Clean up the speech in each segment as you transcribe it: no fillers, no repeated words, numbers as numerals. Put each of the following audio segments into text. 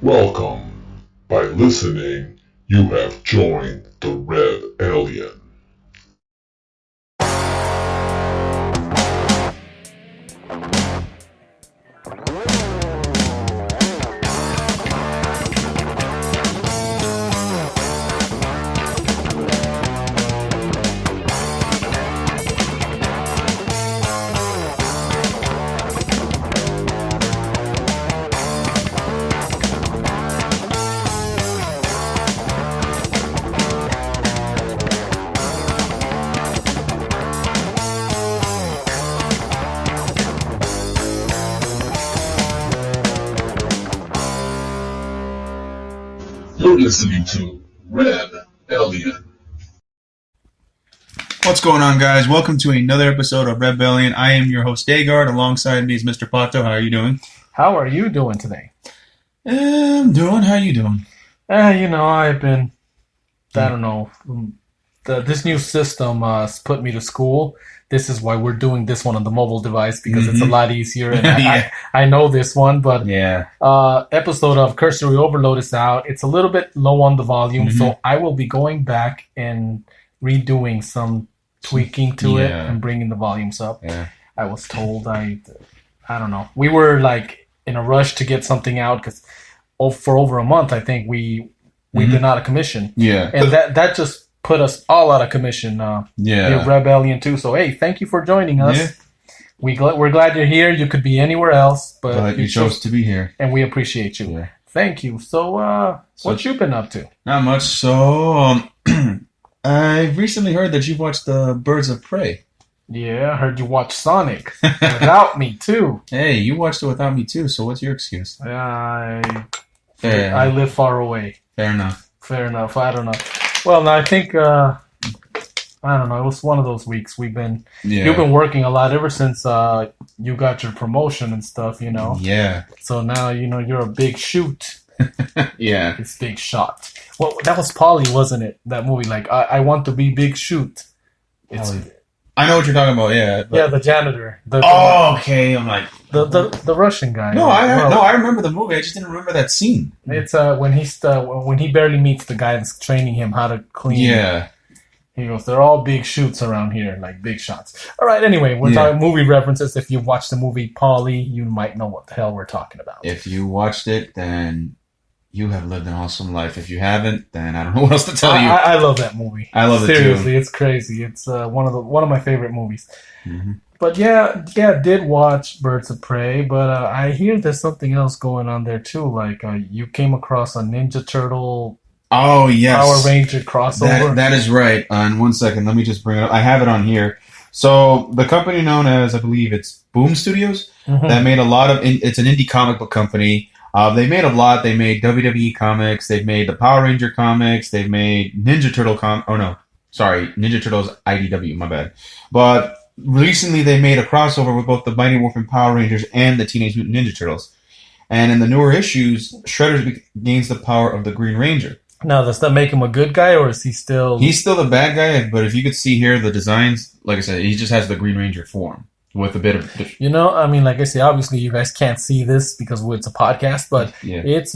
Welcome. By listening, you have joined the Reb-Alien. You're listening to Reb-Alien. What's going on, guys? Welcome to another episode of Reb-Alien. I am your host, Dayguard. Alongside me is Mr. Pato. How are you doing? How are you doing today? I'm doing. How are you doing? I've been, I don't know, this new system put me to school. This is why we're doing this one on the mobile device, because it's a lot easier. And Yeah. I know this one, but Yeah. episode of Cursory Overload is out. It's a little bit low on the volume, so I will be going back and redoing some tweaking to it and bringing the volumes up. Yeah. I was told I don't know. We were like in a rush to get something out because for over a month, I think we've been out of commission. Yeah. And that just put us all out of commission. Yeah. Reb-Alien too. So hey, thank you for joining us. Yeah. We're glad you're here. You could be anywhere else, but you chose to be here. and we appreciate you. Yeah. Thank you. So, what you been up to? Not much. So, I recently heard that you've watched the Birds of Prey. Yeah, I heard you watch Sonic without me too. Hey, you watched it without me too, so what's your excuse? I Fair. live far away. Fair enough. Fair enough. I don't know. Well, no, I think I don't know. It was one of those weeks you've been working a lot ever since you got your promotion and stuff. Yeah. So now you're a big shoot. Yeah. It's big shot. Well, that was Polly, wasn't it? That movie, like I want to be big shoot. It's I know what you're talking about, yeah. But... yeah, the janitor. Okay. I'm like... The Russian guy. I remember the movie. I just didn't remember that scene. It's when he barely meets the guy that's training him how to clean. Yeah. He goes, they're all big shoots around here, like big shots. All right, anyway, we're talking movie references. If you watched the movie Polly, you might know what the hell we're talking about. If you watched it, then you have lived an awesome life. If you haven't, then I don't know what else to tell you. I love that movie. I love it too. Seriously, it's crazy. It's one of my favorite movies. Mm-hmm. But yeah, did watch Birds of Prey, but I hear there's something else going on there too. Like you came across a Ninja Turtle Oh, yes. Power Ranger crossover. That is right. And 1 second, let me just bring it up. I have it on here. So the company known as, I believe it's Boom Studios, that made a lot of, it's an indie comic book company. They made a lot. They made WWE comics. They've made the Power Ranger comics. They've made Ninja Turtle Ninja Turtles IDW, my bad. But recently they made a crossover with both the Mighty Morphin Power Rangers and the Teenage Mutant Ninja Turtles. And in the newer issues, Shredder gains the power of the Green Ranger. Now, does that make him a good guy, or is he still... He's still the bad guy, but if you could see here, the designs, like I said, he just has the Green Ranger form with a bit of... like I say, obviously you guys can't see this because it's a podcast, but it's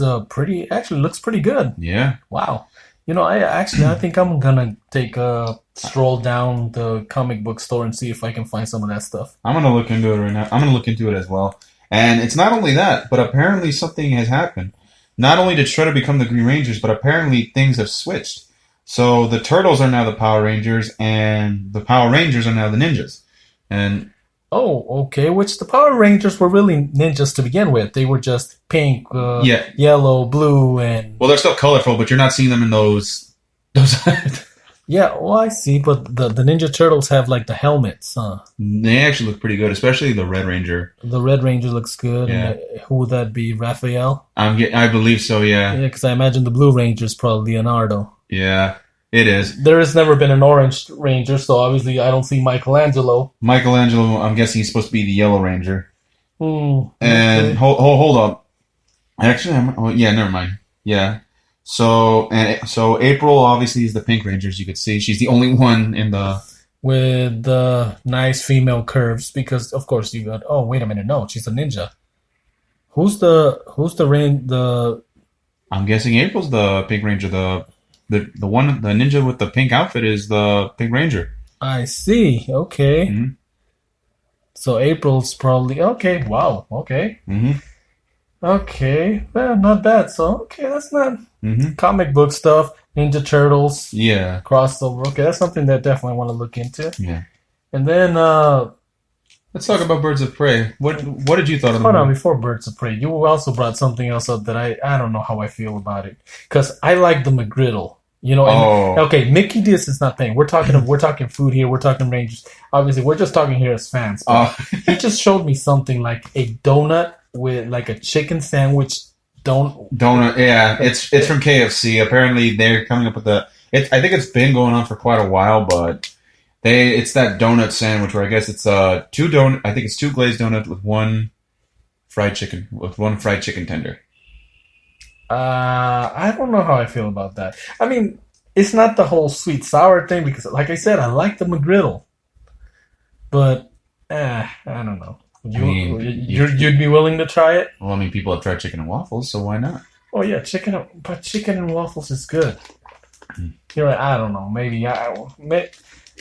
actually looks pretty good. Yeah. Wow. I think I'm going to take a stroll down the comic book store and see if I can find some of that stuff. I'm going to look into it right now. I'm going to look into it as well. And it's not only that, but apparently something has happened. Not only did Shredder become the Green Rangers, but apparently things have switched. So the Turtles are now the Power Rangers, and the Power Rangers are now the Ninjas. And okay. Which the Power Rangers were really ninjas to begin with. They were just pink, yellow, blue, and... Well, they're still colorful, but you're not seeing them in those... Yeah, well, I see, but the Ninja Turtles have, like, the helmets, huh? They actually look pretty good, especially the Red Ranger. The Red Ranger looks good. Yeah. And who would that be, Raphael? I believe so, yeah. Yeah, because I imagine the Blue Ranger is probably Leonardo. Yeah, it is. There has never been an Orange Ranger, so obviously I don't see Michelangelo. Michelangelo, I'm guessing he's supposed to be the Yellow Ranger. And okay. hold up. Actually, never mind. Yeah. So April obviously is the Pink Ranger, as you could see. She's the only one in the with the nice female curves because of course you got. Oh wait a minute, no, she's a ninja. Who's the I'm guessing April's the Pink Ranger. The one, the ninja with the pink outfit is the Pink Ranger. I see. Okay. Mm-hmm. So April's probably okay. Wow. Okay. Mm-hmm. Okay. Well, not bad. So okay, that's not Mm-hmm. comic book stuff. Ninja Turtles Yeah. crossover. Okay, that's something that I definitely want to look into. Yeah. And then Let's talk about Birds of Prey. What did you thought of the hold on, movie? before Birds of Prey, you also brought something else up that I don't know how I feel about it, because I like the McGriddle. You know, and, okay, Mickey Diaz is not paying. We're talking food here. We're talking Rangers. Obviously, we're just talking here as fans. But he just showed me something like a donut with like a chicken sandwich Doughnut. Yeah, it's from KFC. Apparently, they're coming up with I think it's been going on for quite a while, but it's that donut sandwich where I guess it's two glazed donuts with one fried chicken tender. I don't know how I feel about that. I mean, it's not the whole sweet sour thing because, like I said, I like the McGriddle, but I don't know. You'd be willing to try it? Well, I mean, people have tried chicken and waffles, so why not? Oh yeah, chicken and waffles is good. You're right. I don't know. Maybe I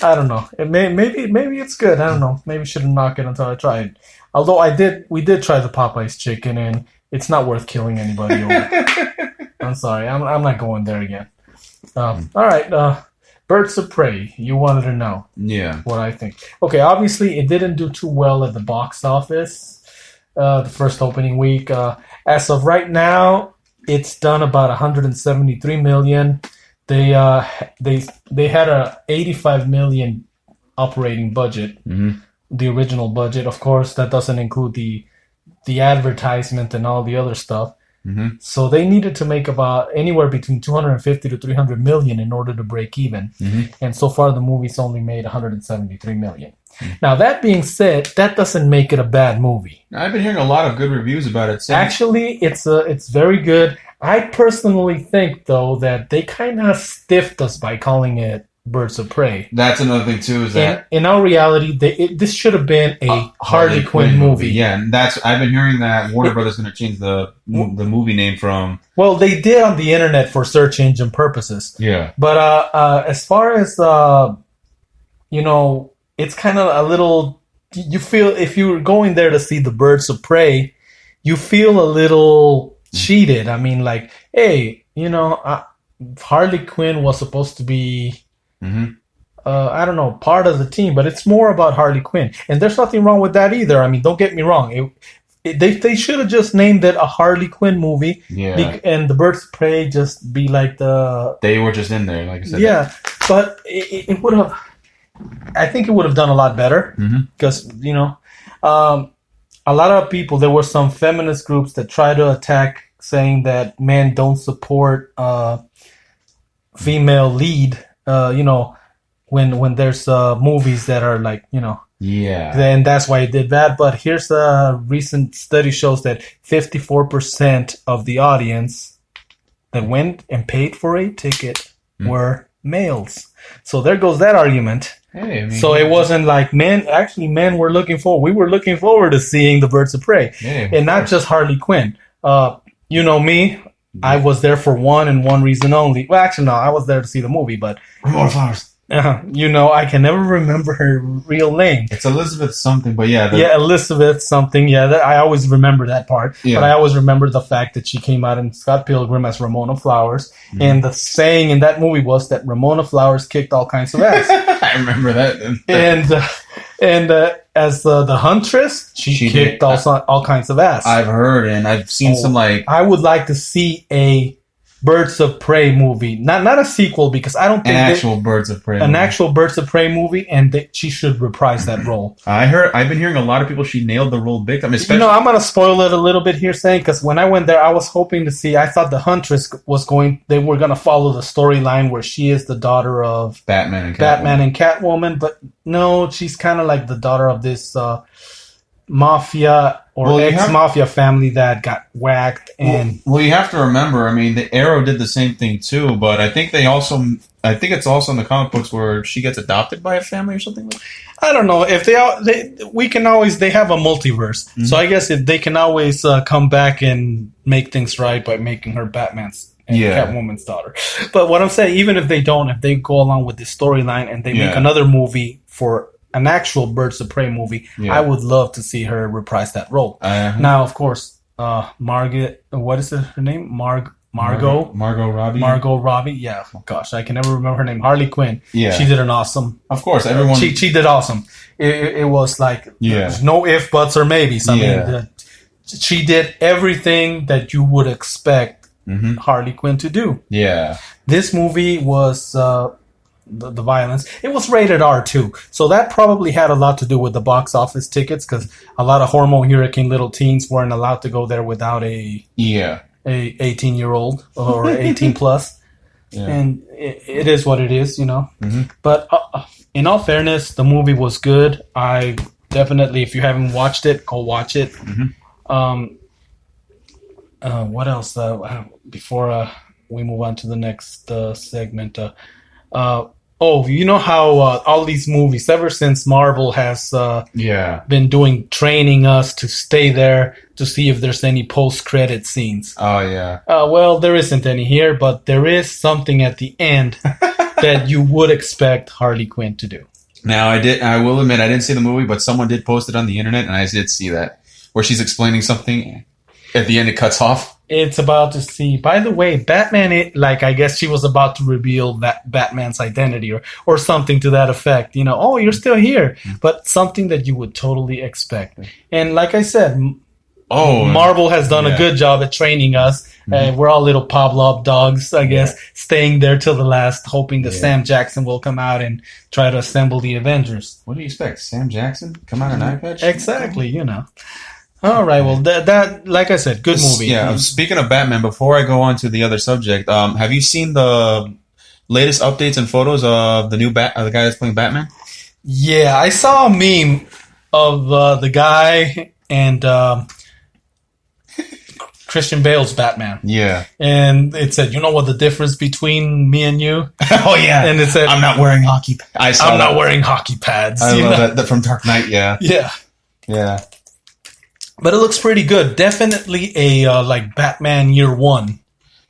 don't know. Maybe it's good. I don't know. Maybe I shouldn't knock it until I try it. Although we did try the Popeyes chicken, and it's not worth killing anybody over. I'm sorry. I'm not going there again. All right. Birds of Prey. You wanted to know. Yeah. What I think. Okay. Obviously, it didn't do too well at the box office. The first opening week. As of right now, it's done about 173 million. They had a 85 million operating budget. Mm-hmm. The original budget, of course, that doesn't include the advertisement and all the other stuff. Mm-hmm. So they needed to make about anywhere between 250 to 300 million in order to break even. Mm-hmm. And so far, the movie's only made 173 million. Mm-hmm. Now, that being said, that doesn't make it a bad movie. I've been hearing a lot of good reviews about it. Actually, it's very good. I personally think, though, that they kind of stiffed us by calling it Birds of Prey. That's another thing too. Is that in our reality, this should have been a Harley Quinn movie. Yeah, and I've been hearing that Warner Brothers going to change the movie name from. Well, they did on the internet for search engine purposes. Yeah, but as far as it's kind of a little. You feel if you were going there to see the Birds of Prey, you feel a little cheated. I mean, like, hey, Harley Quinn was supposed to be. Mm-hmm. I don't know, part of the team, but it's more about Harley Quinn, and there's nothing wrong with that either. I mean, don't get me wrong; they should have just named it a Harley Quinn movie, and the Birds of Prey just be like they were just in there, like I said. Yeah, but it would have. I think it would have done a lot better because a lot of people. There were some feminist groups that try to attack, saying that men don't support female lead. When there's movies that are like, then that's why it did that. But here's a recent study shows that 54% of the audience that went and paid for a ticket were males. So there goes that argument. Hey, I mean, so it wasn't like men. Actually, men were looking forward. We were looking forward to seeing the Birds of Prey, and not just Harley Quinn. You know me. I was there for one and one reason only. Well, actually, no, I was there to see the movie, but Ramona Flowers. I can never remember her real name. It's Elizabeth something, but Elizabeth something. Yeah, I always remember that part. Yeah. But I always remember the fact that she came out in Scott Pilgrim as Ramona Flowers, and the saying in that movie was that Ramona Flowers kicked all kinds of ass. I remember that. And as the Huntress, she kicked all kinds of ass. I've heard and I've seen some like. I would like to see a Birds of Prey movie, not a sequel, because I don't think actual Birds of Prey, actual Birds of Prey movie, and she should reprise that role. I've been hearing a lot of people. She nailed the role big time. I'm gonna spoil it a little bit here, saying because when I went there, I was hoping to see. I thought the Huntress they were gonna follow the storyline where she is the daughter of Batman and Catwoman, but no, she's kind of like the daughter of this mafia or ex-mafia family that got whacked. And well, you have to remember, I mean, the Arrow did the same thing too, but I think it's also in the comic books where she gets adopted by a family or something like that. I don't know if they have a multiverse, so I guess if they can always come back and make things right by making her Batman's and Catwoman's daughter. But what I'm saying, even if they don't, if they go along with this storyline and they make another movie for an actual Birds of Prey movie, I would love to see her reprise that role. Now, of course, Margot, what is her name? Margot Robbie. Margot Robbie. Yeah. Oh, gosh, I can never remember her name. Harley Quinn. Yeah. She did an awesome. Of course, everyone. She did awesome. It was like there's no if, buts, or maybes. I mean, she did everything that you would expect Harley Quinn to do. Yeah. This movie was the violence. It was rated R too, so that probably had a lot to do with the box office tickets, because a lot of hormone hurricane little teens weren't allowed to go there without a 18-year-old or 18 plus. And it is what it is, you know. But in all fairness, the movie was good. I definitely, if you haven't watched it, go watch it. What else? Before we move on to the next segment. You know how all these movies, ever since Marvel has been training us to stay there to see if there's any post-credit scenes. Oh, yeah. Well, there isn't any here, but there is something at the end that you would expect Harley Quinn to do. Now, I will admit, I didn't see the movie, but someone did post it on the internet, and I did see that, where she's explaining something. At the end, it cuts off. It's about to see. By the way, Batman, I guess she was about to reveal that Batman's identity or something to that effect. You know, oh, you're still here. But something that you would totally expect. And like I said, Marvel has done a good job at training us. We're all little Pavlov dogs, I guess, staying there till the last, hoping that Sam Jackson will come out and try to assemble the Avengers. What do you expect? Sam Jackson? Come out an eye patch? Exactly, you know. All right, well, that like I said, good movie. Yeah, speaking of Batman, before I go on to the other subject, have you seen the latest updates and photos of the new the guy that's playing Batman? Yeah, I saw a meme of the guy and Christian Bale's Batman. Yeah. And it said, you know what the difference between me and you? Oh, yeah. And it said, I'm not wearing hockey pads. I'm not wearing hockey pads. I love that from Dark Knight, yeah. Yeah. Yeah. But it looks pretty good. Definitely a like Batman Year One.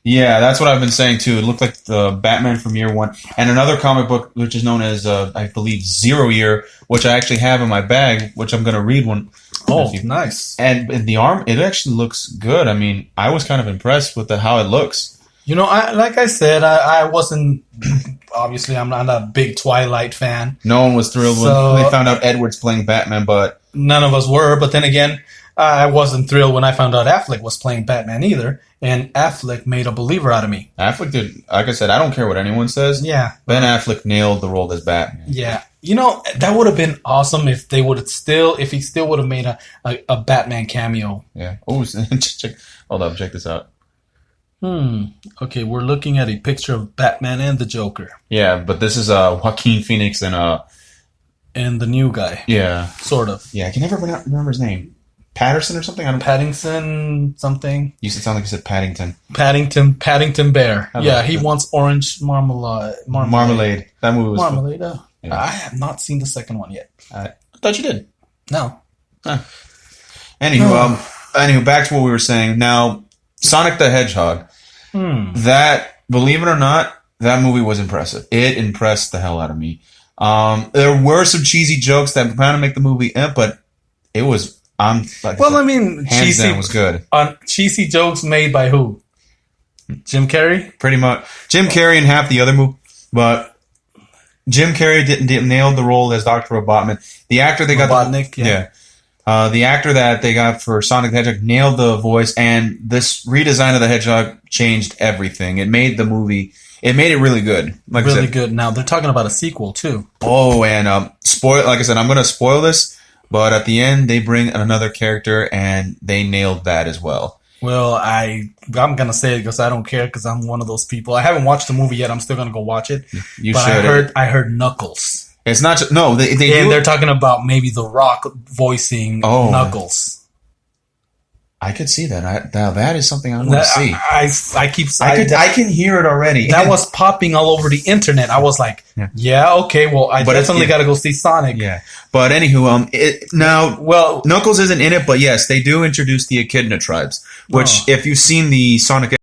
Yeah, that's what I've been saying too. It looked like the Batman from Year One, and another comic book which is known as I believe Zero Year, which I actually have in my bag, which I'm going to read one. Oh, nice! And the arm, it actually looks good. I mean, I was kind of impressed with how it looks. You know, like I said, I wasn't. Obviously, I'm not a big Twilight fan. No one was thrilled when they found out Edward's playing Batman, but none of us were. But then again, I wasn't thrilled when I found out Affleck was playing Batman either, and Affleck made a believer out of me. Affleck did, like I said, I don't care what anyone says. Yeah. Ben Affleck nailed the role as Batman. Yeah. You know, that would have been awesome if he still would have made a Batman cameo. Yeah. Oh, hold up, check this out. Okay, we're looking at a picture of Batman and the Joker. Yeah, but this is Joaquin Phoenix and the new guy. Yeah. Sort of. Yeah, I can never remember his name. Patterson or something? Paddington something. You sound like you said Paddington. Paddington Bear. Yeah, he wants orange marmalade. That movie was Marmalade. Yeah. I have not seen the second one yet. I thought you did. No. Anywho, back to what we were saying. Now, Sonic the Hedgehog. That, believe it or not, that movie was impressive. It impressed the hell out of me. There were some cheesy jokes that kind of make the movie, but it was. Hands down was good. Cheesy jokes made by who? Jim Carrey? Pretty much. Jim Carrey and half the other movie. But Jim Carrey didn't nail the role as Dr. Robotnik. The actor they got... Robotnik, the actor that they got for Sonic the Hedgehog nailed the voice, and this redesign of the Hedgehog changed everything. It made the movie... It made it really good. Really good. Now, they're talking about a sequel, too. Oh, and like I said, I'm going to spoil this. But at the end, they bring another character, and they nailed that as well. Well, I'm going to say it because I don't care, because I'm one of those people. I haven't watched the movie yet. I'm still going to go watch it. You should. I heard Knuckles. It's not just, no, they And do. they're talking about maybe The Rock voicing Knuckles. I could see that. Now that is something I want to see. I can hear it already. That was popping all over the internet. I was like, yeah okay, well, I definitely got to go see Sonic. Yeah. But anywho, Knuckles isn't in it, but yes, they do introduce the Echidna tribes, which if you've seen the Sonic